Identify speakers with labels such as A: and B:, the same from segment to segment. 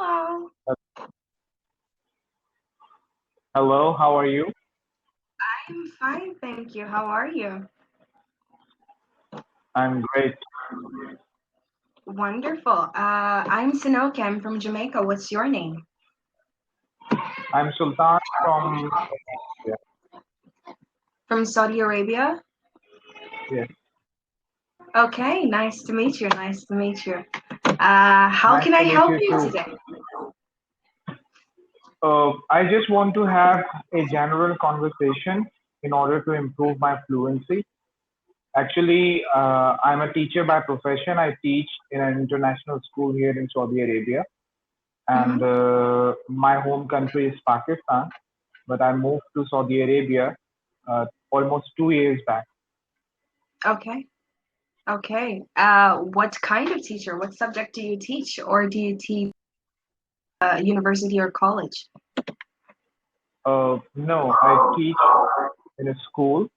A: Hello.
B: Hello, how are you?
A: I'm fine, thank you. How are you?
B: I'm great.
A: Wonderful. I'm Sanoke. I'm from Jamaica. What's your name?
B: I'm Sultan from yeah,
A: From Saudi Arabia?
B: yes.
A: Okay, nice to meet you. Nice to meet you. How
B: Nice
A: can I
B: to meet
A: help
B: you
A: you
B: too.
A: today?
B: I just want to have a general conversation in order to improve my fluency. Actually, I'm a teacher by profession. I teach in an international school here in Saudi Arabia, and
A: Mm-hmm.
B: my home country is Pakistan. But I moved to Saudi Arabia almost 2 years back.
A: Okay. Okay. What kind of teacher? What subject do you teach, or do you teach university or college?
B: No, I teach in a school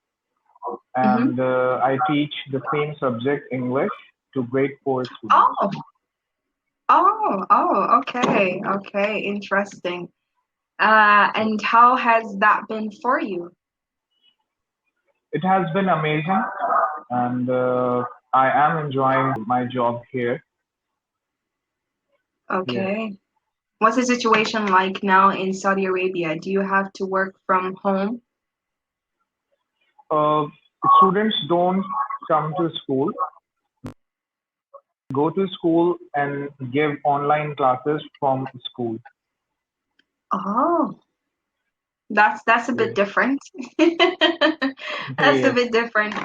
A: Mm-hmm.
B: and I teach the same subject, English, to grade 4 students.
A: Oh, oh, okay, okay, interesting. And how has that been for you?
B: It has been amazing, and I am enjoying my job here. Yes.
A: Okay. What's the situation like now in Saudi Arabia? Do you have to work from home?
B: Uh, Students don't come to school, go to school and give online classes from school.
A: Oh, that's a bit
B: Yes.
A: different. That's a
B: Yes.
A: bit different.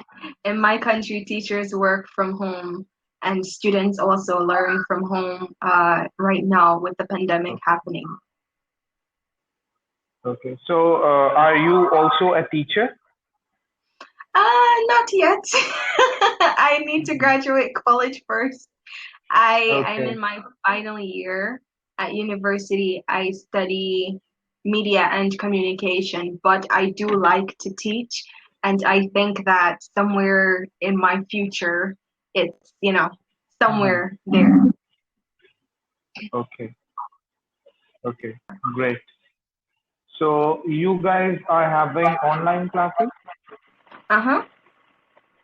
A: In my country, teachers work from home and students also learn from home right now with the pandemic happening.
B: Okay. So, are you also a teacher?
A: Not yet. I need to
B: Mhm.
A: graduate college first. I'm
B: Okay.
A: in my final year at university. I study media and communication, but I do like to teach, and I think that somewhere in my future, it's,
B: Mhm.
A: somewhere there.
B: Okay. Okay. Great. So, you guys are having online classes?
A: Uh-huh.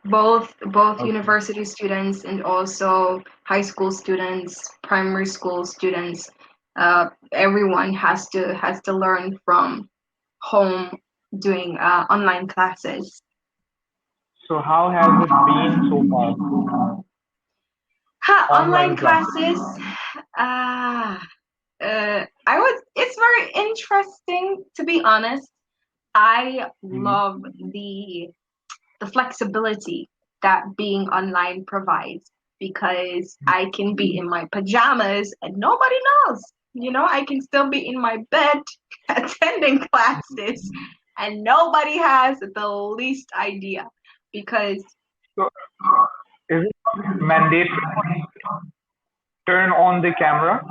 A: Both
B: Okay.
A: university students and also high school students, primary school students, everyone has to learn from home doing online classes.
B: So how has it been so far?
A: Online
B: Online classes.
A: classes. Ah, it's very interesting to be honest. I
B: Hmm.
A: love the flexibility that being online provides because I can be in my pajamas and nobody knows. I can still be in my bed attending classes and nobody has the least idea because
B: So is it mandatory to turn on the camera?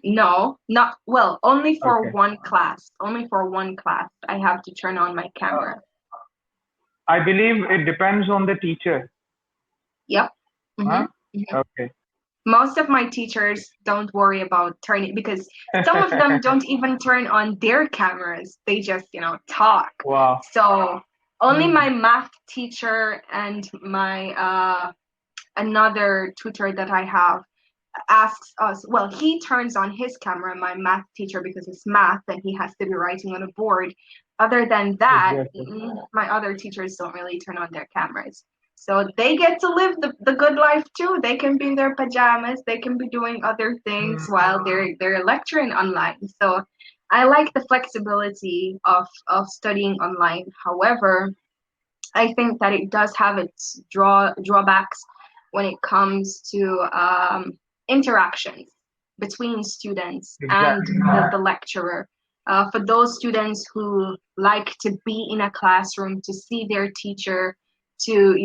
A: no, not well, only for
B: Okay.
A: one class. Only for one class I have to turn on my camera.
B: I believe it depends on the teacher.
A: Yep.
B: Huh?
A: Mm-hmm.
B: Okay.
A: Most of my teachers don't worry about turning because some of them don't even turn on their cameras. They just, talk.
B: Wow.
A: So only
B: Hmm.
A: my math teacher and my another tutor that I have asks us, well, he turns on his camera, my math teacher, because it's math and he has to be writing on a board. Other than that,
B: Exactly.
A: my other teachers don't really turn on their cameras. So they get to live the good life too. They can be in their pajamas, they can be doing other things while they're lecturing online. So I like the flexibility of studying online. However, I think that it does have its drawbacks when it comes to interactions between students and
B: Exactly.
A: the lecturer. For those students who like to be in a classroom, to see their teacher, to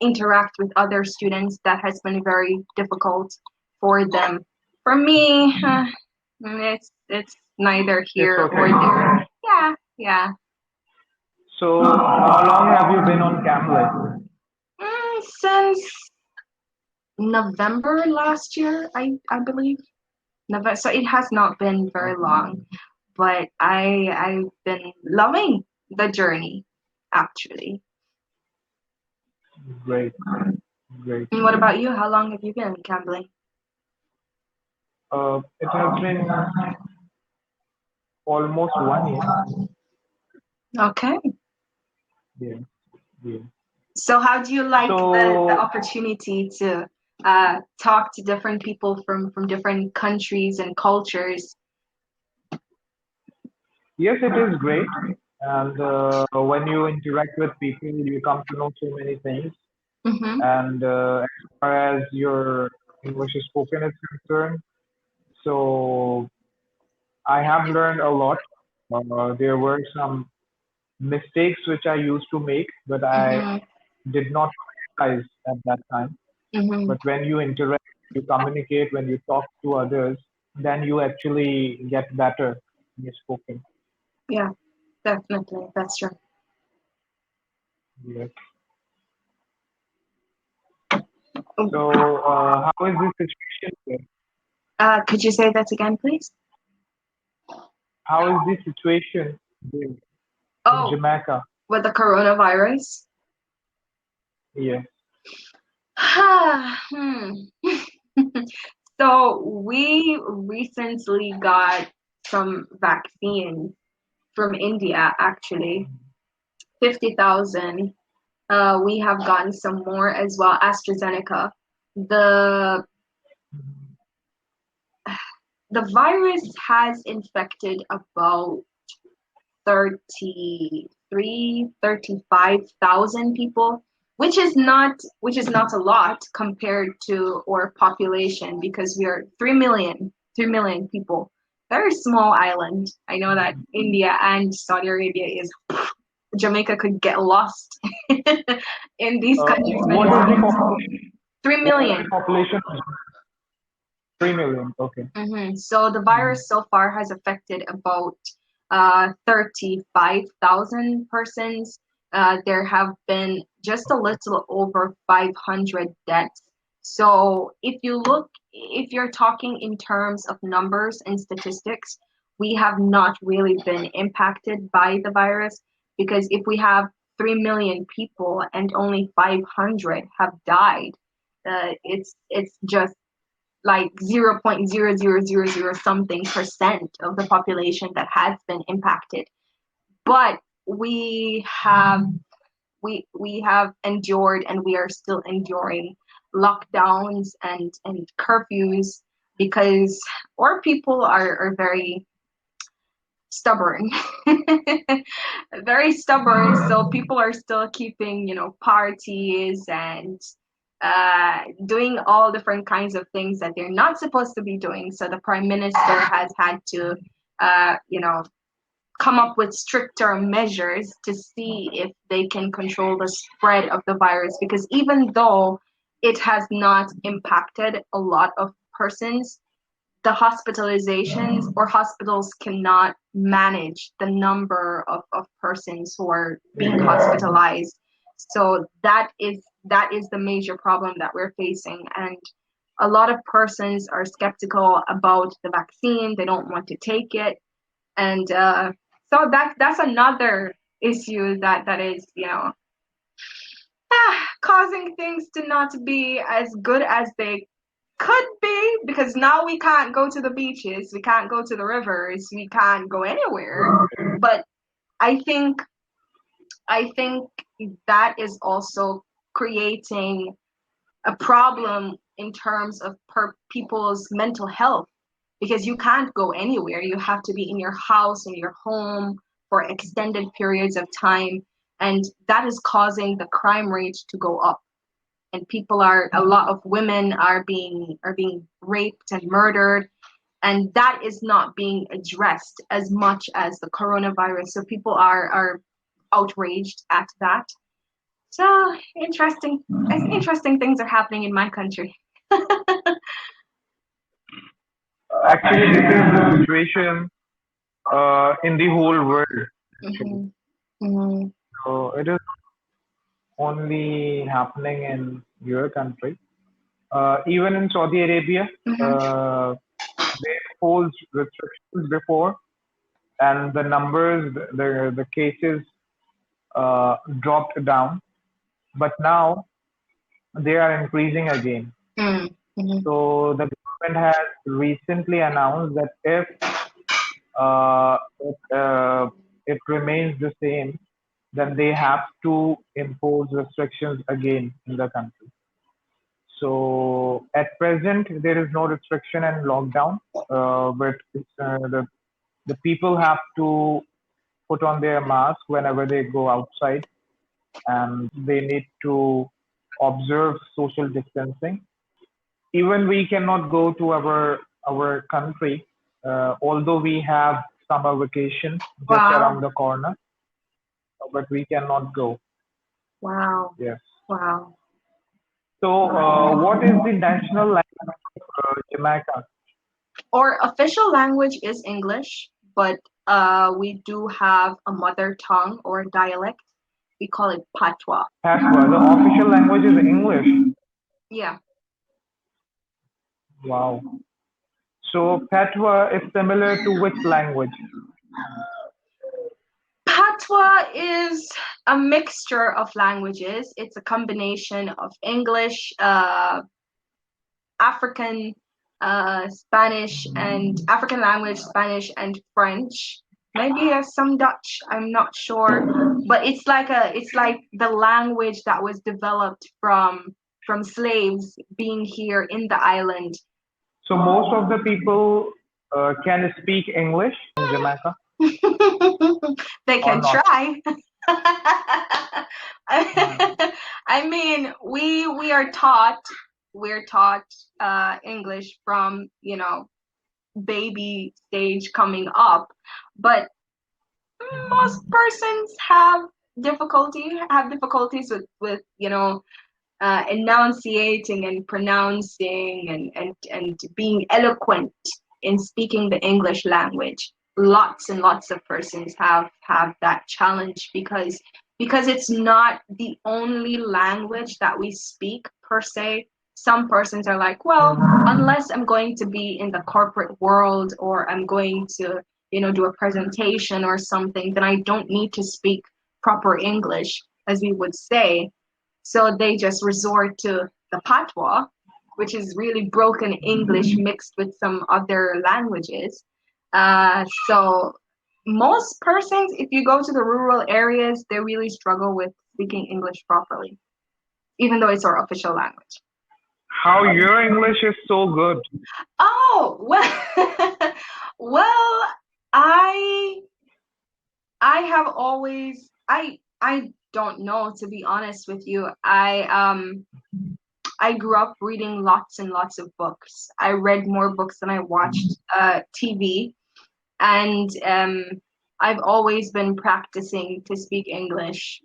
A: interact with other students, that has been very difficult for them. For me, it's neither
B: It's
A: here or
B: okay.
A: there. Yeah, yeah.
B: So how long have you been on Cambly?
A: Since November last year, I believe. Never, so it has not been very long, but I've been loving the journey, actually.
B: Great, great.
A: And what about you? How long have you been in Cambly?
B: It has been almost 1 year.
A: Okay.
B: Yeah, yeah.
A: So how do you like the
B: So
A: opportunity to talk to different people from different countries and cultures?
B: yes, it is great. And when you interact with people, you come to know so many things.
A: Mm-hmm.
B: And as far as your English is spoken is concerned, so I have learned a lot. There were some mistakes which I used to make, but I
A: Mm-hmm.
B: did not realize at that time.
A: Mm-hmm.
B: But when you interact, you communicate, when you talk to others, then you actually get better in your spoken.
A: Yeah, definitely. That's true.
B: Yes. So how is this situation there?
A: Could you say that again, please?
B: How is the situation there in
A: Oh,
B: Jamaica?
A: with the coronavirus?
B: Yes.
A: Hmm. So we recently got some vaccines from India, actually, 50,000. We have gotten some more as well, AstraZeneca. The the virus has infected about 33, 35,000 people, which is not a lot compared to our population because we are 3 million people. Very small island. I know that India and Saudi Arabia is Jamaica could get lost in these countries many
B: What is the
A: times.
B: population?
A: 3
B: What is the
A: million.
B: population? 3 million. Okay.
A: So the virus so far has affected about 35,000 persons. There have been just a little over 500 deaths. So if you're talking in terms of numbers and statistics, we have not really been impacted by the virus because if we have 3 million people and only 500 have died, it's just like 0.0000 something percent of the population that has been impacted. But we have endured and we are still enduring lockdowns and curfews because our people are very stubborn. Very stubborn, so people are still keeping parties and doing all different kinds of things that they're not supposed to be doing. So the prime minister has had to come up with stricter measures to see if they can control the spread of the virus, because even though it has not impacted a lot of persons, the hospitalizations or hospitals cannot manage the number of persons who are being hospitalized. So that is the major problem that we're facing. And a lot of persons are skeptical about the vaccine. They don't want to take it. And so that's another issue that is causing things to not be as good as they could be, because now we can't go to the beaches, we can't go to the rivers, we can't go anywhere. But I think I think that is also creating a problem in terms of people's mental health, because you can't go anywhere. You have to be in your house, in your home for extended periods of time, and that is causing the crime rate to go up. And a lot of women are being raped and murdered, and that is not being addressed as much as the coronavirus. So people are outraged at that. So interesting things are happening in my country.
B: Actually, this is the situation in the whole world. Actually,
A: Hmm. Hmm.
B: so it is only happening in your country. Even in Saudi Arabia,
A: Hmm.
B: uh, imposed restrictions before, and the numbers, the cases dropped down, but now they are increasing again.
A: Mm-hmm.
B: So the government has recently announced that if uh, it, uh, it remains the same, then they have to impose restrictions again in the country. So at present, there is no restriction and lockdown, but the people have to put on their mask whenever they go outside, and they need to observe social distancing. Even we cannot go to our country, although we have summer vacation just
A: Wow.
B: around the corner, but we cannot go.
A: Wow.
B: Yes.
A: Wow.
B: So, what is the national language of Jamaica?
A: Our official language is English, but we do have a mother tongue or dialect. We call it patois.
B: Patois. The official language is English.
A: Yeah.
B: Wow. So, Patois is similar to which language?
A: Patois is a mixture of languages. It's a combination of English, African, Spanish, and African language, Spanish and French. Maybe some Dutch. I'm not sure, but it's like the language that was developed from slaves being here in the island.
B: So, most of the people can speak English in Jamaica
A: They
B: or
A: can
B: not?
A: try.
B: Hmm.
A: I mean, we're taught English from, baby stage coming up, but most persons have difficulties with enunciating and pronouncing and being eloquent in speaking the English language. Lots and lots of persons have that challenge because it's not the only language that we speak per se. Some persons are like, well, unless I'm going to be in the corporate world or I'm going to, do a presentation or something, then I don't need to speak proper English, as we would say. So they just resort to the patois, which is really broken English mixed with some other languages. So most persons, if you go to the rural areas, they really struggle with speaking English properly, even though it's our official language.
B: How your English is so good.
A: Oh, well, well, I I have always I don't know, to be honest with you. I grew up reading lots and lots of books. I read more books than I watched TV, and I've always been practicing to speak English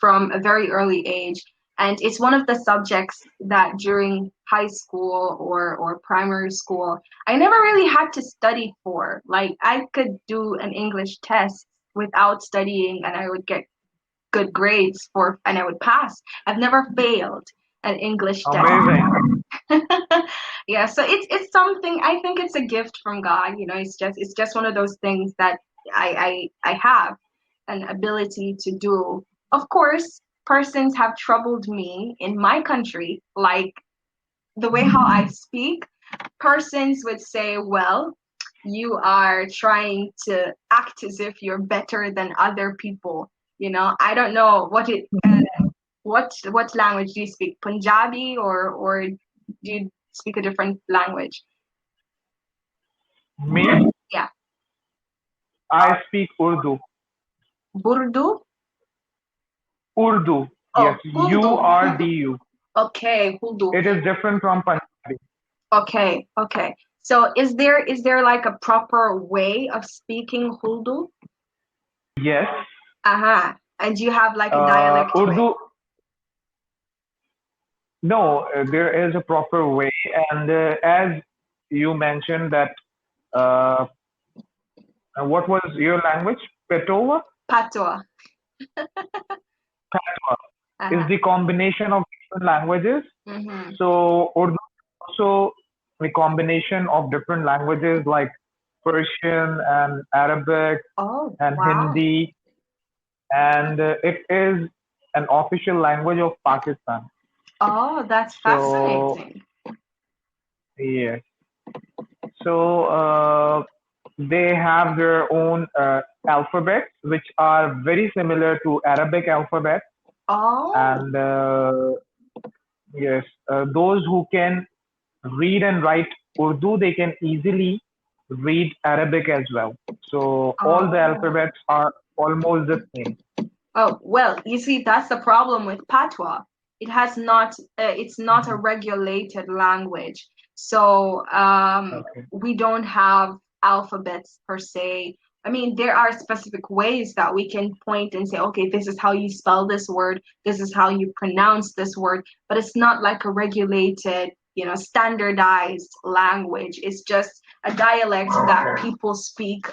A: from a very early age. And it's one of the subjects that during high school or primary school, I never really had to study for. Like I could do an English test without studying and I would get good grades and I would pass. I've never failed an English test.
B: Amazing.
A: Yeah, so it's something. I think it's a gift from God. It's just one of those things that I have an ability to do. Of course, persons have troubled me in my country, like the way how I speak. Persons would say, well, you are trying to act as if you're better than other people. I don't know what language do you speak? Punjabi or do you speak a different language?
B: Me,
A: Yeah.
B: I speak Urdu.
A: Burdu?
B: Urdu.
A: Oh,
B: Yes,
A: Huldu.
B: Urdu.
A: Okay, Huldu.
B: It is different from Punjabi.
A: Okay, okay. So is there like a proper way of speaking Huldu?
B: Yes.
A: Uh-huh. And you have like a dialect to it.
B: Urdu. No, there is a proper way, and as you mentioned that, uh, what was your language? Petoa?
A: Patois.
B: Patois is
A: Uh-huh.
B: the combination of different languages.
A: Mm-hmm.
B: So Urdu also a combination of different languages like Persian and Arabic
A: Oh,
B: and
A: wow.
B: Hindi, and it is an official language of Pakistan.
A: Oh, that's
B: So
A: fascinating.
B: yes, so they have their own alphabets, which are very similar to Arabic alphabet,
A: Oh,
B: and yes, those who can read and write Urdu, they can easily read Arabic as well. So all the
A: oh.
B: alphabets are almost the same.
A: Oh, well, you see, that's the problem with patois. It's not a
B: Mhm.
A: regulated language. So
B: Okay.
A: we don't have alphabets per se. I mean, there are specific ways that we can point and say, okay, this is how you spell this word, this is how you pronounce this word, but it's not like a regulated, standardized language. It's just a dialect that
B: Okay.
A: people speak.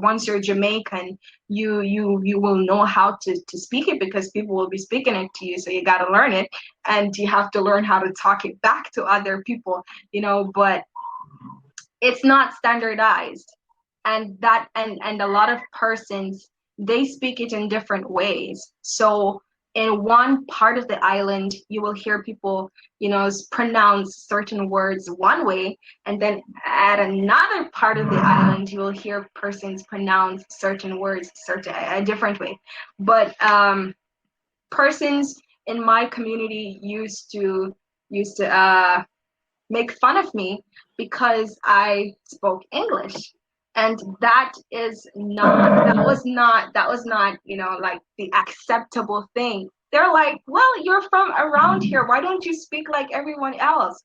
A: Once you're Jamaican, you will know how to speak it because people will be speaking it to you, so you got to learn it, and you have to learn how to talk it back to other people, but it's not standardized, and a lot of persons, they speak it in different ways. So in one part of the island you will hear people, pronounce certain words one way, and then at another part of the island you will hear persons pronounce certain words a different way. But persons in my community used to make fun of me because I spoke English. And that was not, like the acceptable thing. They're like, well, you're from around here. Why don't you speak like everyone else?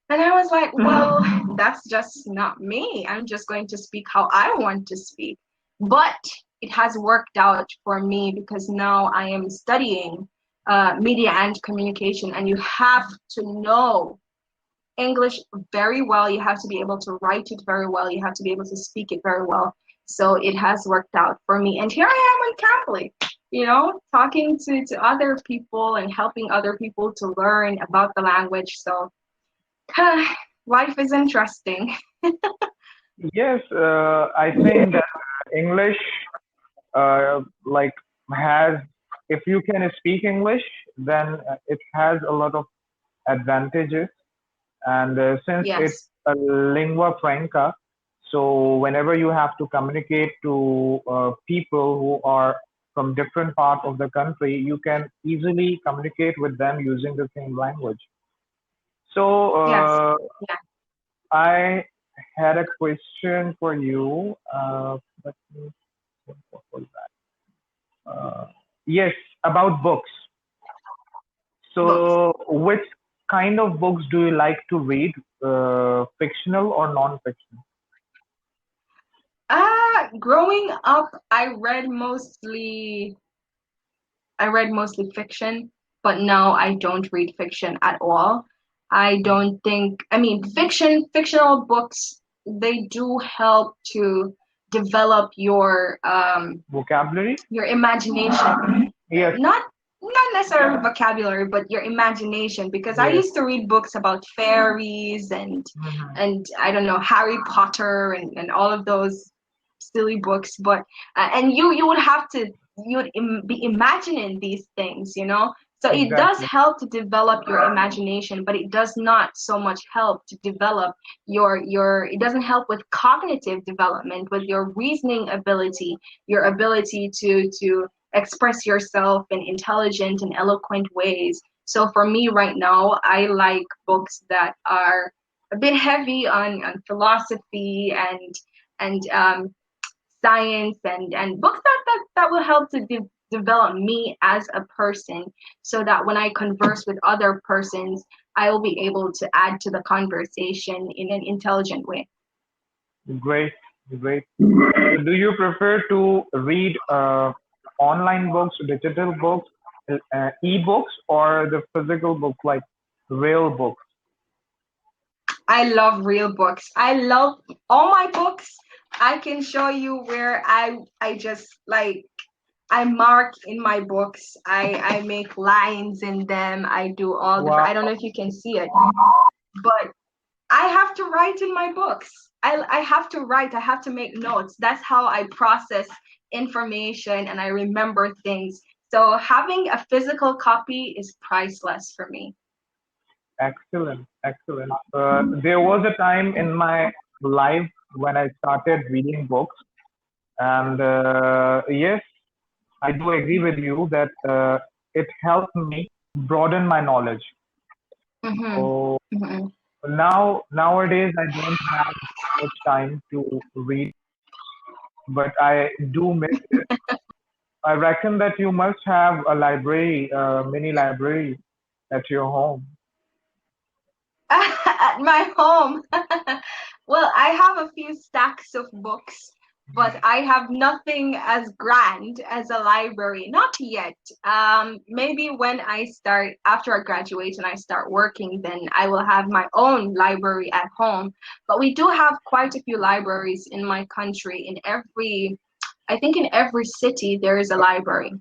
A: And I was like, well, that's just not me. I'm just going to speak how I want to speak. But it has worked out for me because now I am studying media and communication, and you have to know English very well. You have to be able to write it very well. You have to be able to speak it very well. So it has worked out for me. And here I am on Cambly, talking to other people and helping other people to learn about the language. So life is interesting.
B: Yes, I think that English, like, has, if you can speak English, then it has a lot of advantages. And since it's
A: Yes.
B: a lingua franca, so whenever you have to communicate to people who are from different parts of the country, you can easily communicate with them using the same language. So
A: Yes. Yeah.
B: I had a question for you. Let me think, what was that? Yes, about books.
A: Books.
B: So which kind of books do you like to read? Fictional or non-fictional?
A: Growing up, I read mostly fiction, but now I don't read fiction at all. I don't think, I mean, fictional books, they do help to develop
B: Vocabulary?
A: your imagination.
B: Yes,
A: Not necessarily vocabulary, but your imagination. Because I
B: yes.
A: used to read books about fairies
B: Mhm.
A: and I don't know, Harry Potter and all of those silly books. But and you would have to you would be imagining these things, So it does
B: Exactly.
A: help to develop your imagination, but it does not so much help to develop your. It doesn't help with cognitive development, with your reasoning ability, your ability to express yourself in intelligent and eloquent ways. So for me right now, I like books that are a bit heavy on philosophy and science and books that will help to develop me as a person, so that when I converse with other persons, I will be able to add to the conversation in an intelligent way.
B: Great, great. So do you prefer to read online books, digital books, e-books, or the physical books like real books?
A: I love real books. I love all my books. I can show you where I just like I mark in my books. I make lines in them. I do all different.
B: Wow,
A: I don't know if you can see it, but I have to write in my books. I have to write. I have to make notes. That's how I process information and I remember things. So having a physical copy is priceless for me.
B: Excellent, excellent. There was a time in my life when I started reading books, and yes, I do agree with you that it helped me broaden my knowledge.
A: Mm-hmm.
B: So
A: Mm-hmm.
B: nowadays I don't have much time to read, but I do miss it. I reckon that you must have a library, mini library at your home.
A: At my home. Well, I have a few stacks of books, but I have nothing as grand as a library. Not yet. Maybe when I start, after I graduate and I start working, then I will have my own library at home. But we do have quite a few libraries in my country. I think in every city there is a library.